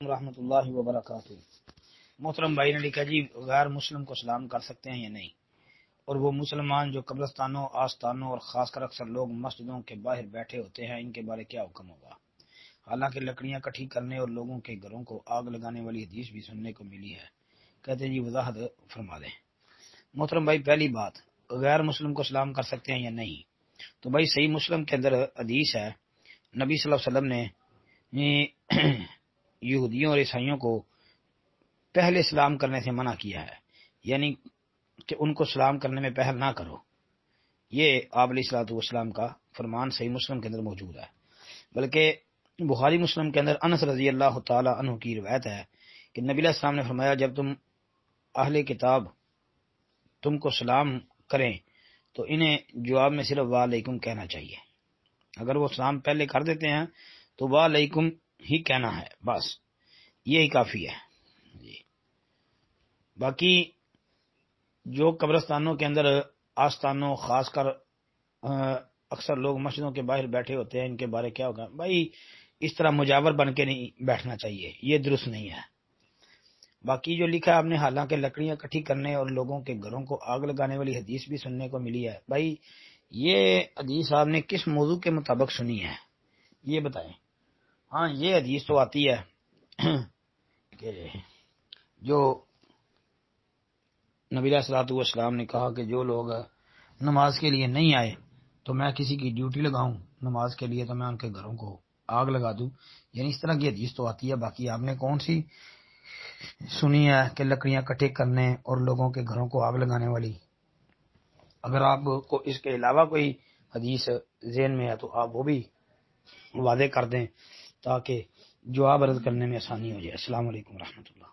رحمۃ اللہ وبرکاتہ۔ محترم بھائی نے لکھا جی غیر مسلم کو سلام کر سکتے ہیں یا نہیں، اور وہ مسلمان جو قبرستانوں، آستانوں اور خاص کر اکثر لوگ مسجدوں کے باہر بیٹھے ہوتے ہیں، ان کے بارے کیا حکم ہوگا؟ حالانکہ لکڑیاں اکٹھی کرنے اور لوگوں کے گھروں کو آگ لگانے والی حدیث بھی سننے کو ملی ہے، کہتے ہیں جی وضاحت فرما دیں۔ محترم بھائی، پہلی بات، غیر مسلم کو سلام کر سکتے ہیں یا نہیں، تو بھائی صحیح مسلم کے اندر حدیث ہے، نبی صلی اللہ علیہ وسلم نے یہودیوں اور عیسائیوں کو پہلے سلام کرنے سے منع کیا ہے، یعنی کہ ان کو سلام کرنے میں پہل نہ کرو۔ یہ آپ علیہ الصلوۃ والسلام کا فرمان صحیح مسلم کے اندر موجود ہے۔ بلکہ بخاری مسلم کے اندر انس رضی اللہ تعالی عنہ کی روایت ہے کہ نبی علیہ السلام نے فرمایا، جب تم اہل کتاب تم کو سلام کریں تو انہیں جواب میں صرف وعلیکم کہنا چاہیے۔ اگر وہ سلام پہلے کر دیتے ہیں تو وعلیکم ہی کہنا ہے، بس یہی کافی ہے جی۔ باقی جو قبرستانوں کے اندر، آستانوں، خاص کر اکثر لوگ مسجدوں کے باہر بیٹھے ہوتے ہیں، ان کے بارے کیا ہوگا؟ بھائی اس طرح مجاور بن کے نہیں بیٹھنا چاہیے، یہ درست نہیں ہے۔ باقی جو لکھا ہے آپ نے، حالانکہ لکڑیاں اکٹھی کرنے اور لوگوں کے گھروں کو آگ لگانے والی حدیث بھی سننے کو ملی ہے، بھائی یہ حدیث آپ نے کس موضوع کے مطابق سنی ہے یہ بتائیں۔ ہاں یہ حدیث تو آتی ہے کہ جو نبی علیہ الصلوۃ والسلام نے کہا کہ جو لوگ نماز کے لیے نہیں آئے تو میں کسی کی ڈیوٹی لگاؤں نماز کے لیے، تو میں ان کے گھروں کو آگ لگا دوں، یعنی اس طرح کی حدیث تو آتی ہے۔ باقی آپ نے کون سی سنی ہے کہ لکڑیاں اکٹھے کرنے اور لوگوں کے گھروں کو آگ لگانے والی؟ اگر آپ کو اس کے علاوہ کوئی حدیث ذہن میں ہے تو آپ وہ بھی واضح کر دیں تاکہ جواب عرض کرنے میں آسانی ہو جائے۔ السلام علیکم ورحمۃ اللہ۔